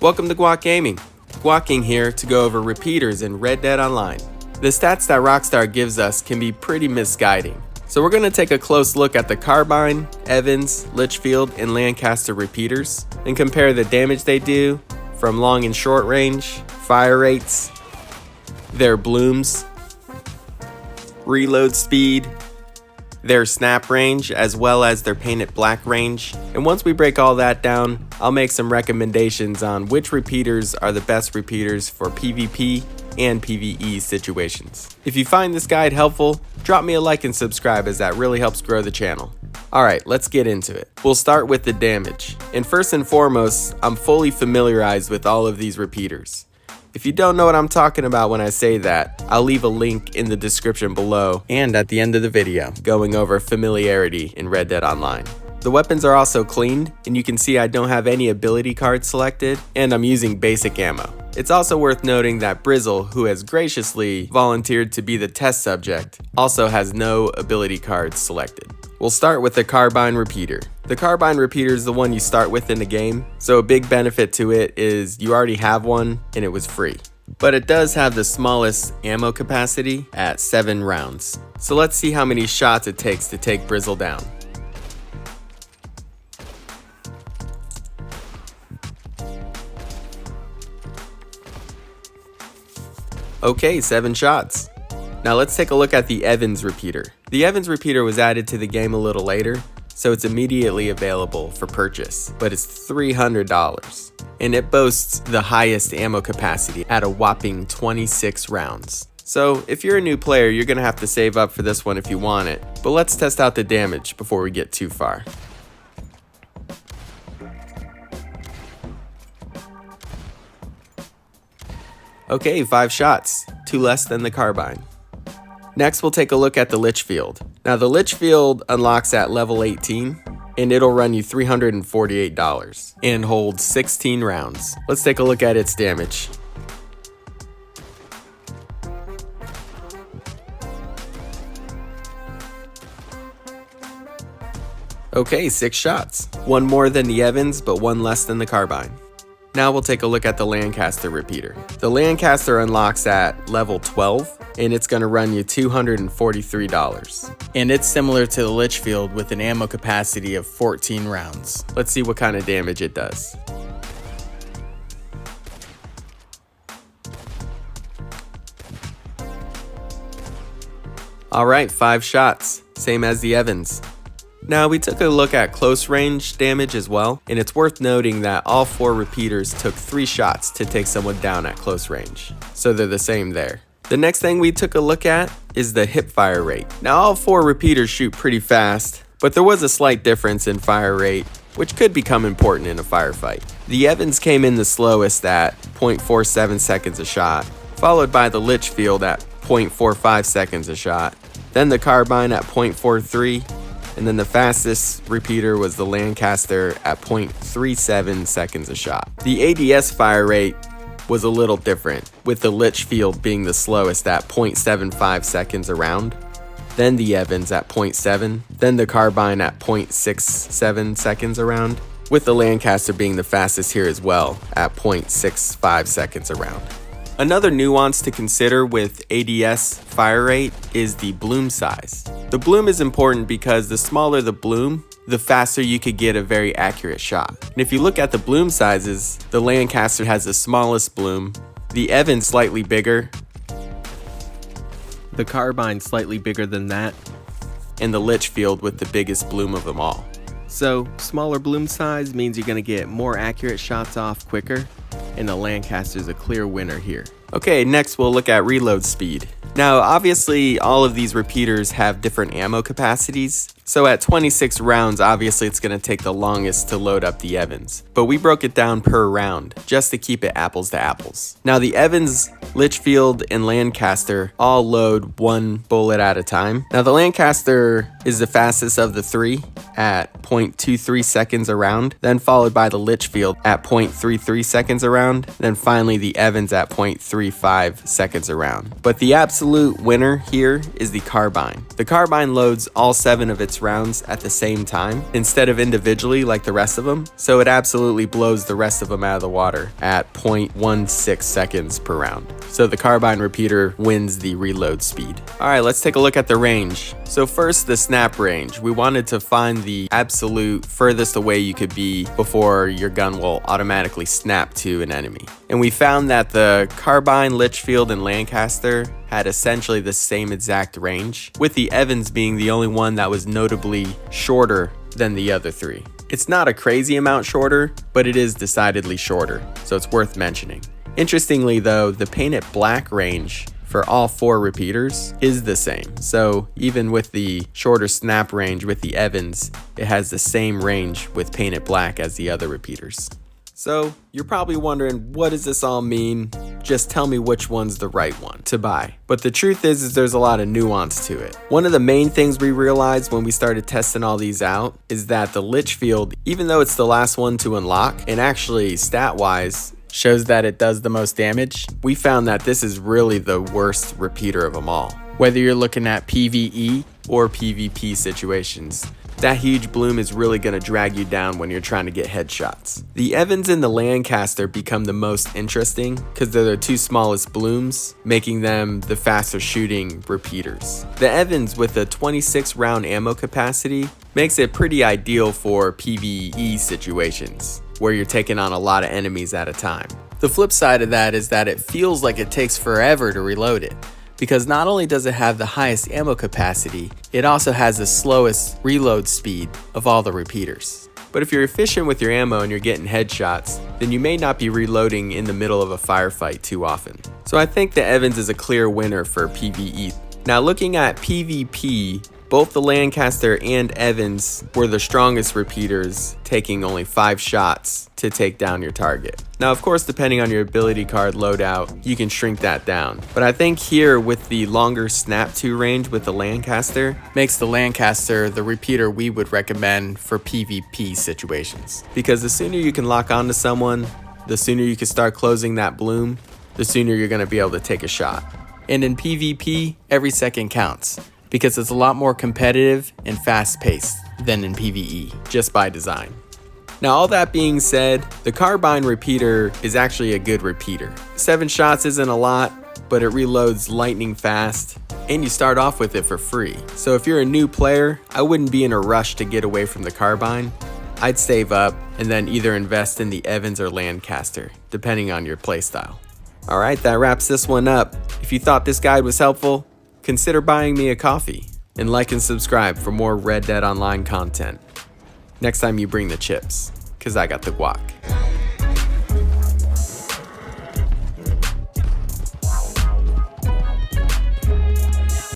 Welcome to Guac Gaming. Guacking here to go over repeaters in Red Dead Online. The stats that Rockstar gives us can be pretty misguiding. So we're going to take a close look at the Carbine, Evans, Litchfield, and Lancaster repeaters and compare the damage they do from long and short range, fire rates, their blooms, reload speed, their snap range, as well as their painted black range. And once we break all that down, I'll make some recommendations on which repeaters are the best repeaters for PvP and PvE situations. If you find this guide helpful, drop me a like and subscribe, as that really helps grow the channel. Alright, let's get into it. We'll start with the damage. And first and foremost, I'm fully familiarized with all of these repeaters. If you don't know what I'm talking about when I say that, I'll leave a link in the description below and at the end of the video, going over Familiarity in Red Dead Online. The weapons are also cleaned, and you can see I don't have any ability cards selected, and I'm using basic ammo. It's also worth noting that Brizzle, who has graciously volunteered to be the test subject, also has no ability cards selected. We'll start with the Carbine repeater. The Carbine repeater is the one you start with in the game, so a big benefit to it is you already have one and it was free. But it does have the smallest ammo capacity at 7 rounds. So let's see how many shots it takes to take Brizzle down. Okay, 7 shots. Now let's take a look at the Evans repeater. The Evans repeater was added to the game a little later, so it's immediately available for purchase, but it's $300. And it boasts the highest ammo capacity at a whopping 26 rounds. So if you're a new player, you're gonna have to save up for this one if you want it, but let's test out the damage before we get too far. Okay, 5 shots, 2 less than the Carbine. Next, we'll take a look at the Litchfield. Now, the Litchfield unlocks at level 18, and it'll run you $348 and holds 16 rounds. Let's take a look at its damage. Okay, 6 shots. 1 more than the Evans, but 1 less than the Carbine. Now we'll take a look at the Lancaster repeater. The Lancaster unlocks at level 12, and it's going to run you $243. And it's similar to the Litchfield with an ammo capacity of 14 rounds. Let's see what kind of damage it does. Alright, 5 shots, same as the Evans. Now, we took a look at close range damage as well, and it's worth noting that all 4 repeaters took 3 shots to take someone down at close range, so they're the same there. The next thing we took a look at is the hip fire rate. Now, all 4 repeaters shoot pretty fast, but there was a slight difference in fire rate, which could become important in a firefight. The Evans came in the slowest at 0.47 seconds a shot, followed by the Litchfield at 0.45 seconds a shot, then the Carbine at 0.43, and then the fastest repeater was the Lancaster at 0.37 seconds a shot. The ADS fire rate was a little different, with the Litchfield being the slowest at 0.75 seconds a round, then the Evans at 0.7, then the Carbine at 0.67 seconds a round, with the Lancaster being the fastest here as well at 0.65 seconds a round. Another nuance to consider with ADS fire rate is the bloom size. The bloom is important because the smaller the bloom, the faster you could get a very accurate shot. And if you look at the bloom sizes, the Lancaster has the smallest bloom, the Evans slightly bigger, the Carbine slightly bigger than that, and the Litchfield with the biggest bloom of them all. So, smaller bloom size means you're gonna get more accurate shots off quicker, and the Lancaster's a clear winner here. Okay, next we'll look at reload speed. Now, obviously, all of these repeaters have different ammo capacities, so at 26 rounds, obviously it's going to take the longest to load up the Evans. But we broke it down per round, just to keep it apples to apples. Now, the Evans, Litchfield, and Lancaster all load 1 bullet at a time. Now, the Lancaster is the fastest of the 3 at 0.23 seconds a round, then followed by the Litchfield at 0.33 seconds a round, then finally the Evans at 0.35 seconds a round. But the absolute winner here is the Carbine. The Carbine loads all 7 of its 6 rounds at the same time instead of individually like the rest of them, so it absolutely blows the rest of them out of the water at 0.16 seconds per round. So the Carbine repeater wins the reload speed. Alright, let's take a look at the range. So first, the snap range. We wanted to find the absolute furthest away you could be before your gun will automatically snap to an enemy. And we found that the Carbine, Litchfield, and Lancaster had essentially the same exact range, with the Evans being the only one that was notably shorter than the other 3. It's not a crazy amount shorter, but it is decidedly shorter, so it's worth mentioning. Interestingly though, the painted black range for all 4 repeaters is the same. So even with the shorter snap range with the Evans, it has the same range with painted black as the other repeaters. So you're probably wondering, what does this all mean? Just tell me which one's the right one to buy. But the truth is there's a lot of nuance to it. One of the main things we realized when we started testing all these out is that the Litchfield, even though it's the last one to unlock, and actually stat-wise shows that it does the most damage, we found that this is really the worst repeater of them all. Whether you're looking at PvE or PvP situations, that huge bloom is really going to drag you down when you're trying to get headshots. The Evans and the Lancaster become the most interesting because they're the 2 smallest blooms, making them the faster shooting repeaters. The Evans, with a 26 round ammo capacity, makes it pretty ideal for PvE situations where you're taking on a lot of enemies at a time. The flip side of that is that it feels like it takes forever to reload it, because not only does it have the highest ammo capacity, it also has the slowest reload speed of all the repeaters. But if you're efficient with your ammo and you're getting headshots, then you may not be reloading in the middle of a firefight too often. So I think the Evans is a clear winner for PvE. Now looking at PvP, both the Lancaster and Evans were the strongest repeaters, taking only 5 shots to take down your target. Now of course, depending on your ability card loadout, you can shrink that down. But I think here with the longer snap to range with the Lancaster, makes the Lancaster the repeater we would recommend for PvP situations. Because the sooner you can lock onto someone, the sooner you can start closing that bloom, the sooner you're going to be able to take a shot. And in PvP, every second counts, because it's a lot more competitive and fast-paced than in PvE, just by design. Now all that being said, the Carbine repeater is actually a good repeater. 7 shots isn't a lot, but it reloads lightning fast, and you start off with it for free. So if you're a new player, I wouldn't be in a rush to get away from the Carbine. I'd save up and then either invest in the Evans or Lancaster, depending on your playstyle. Alright, that wraps this one up. If you thought this guide was helpful, consider buying me a coffee, and like and subscribe for more Red Dead Online content. Next time you bring the chips, cause I got the guac.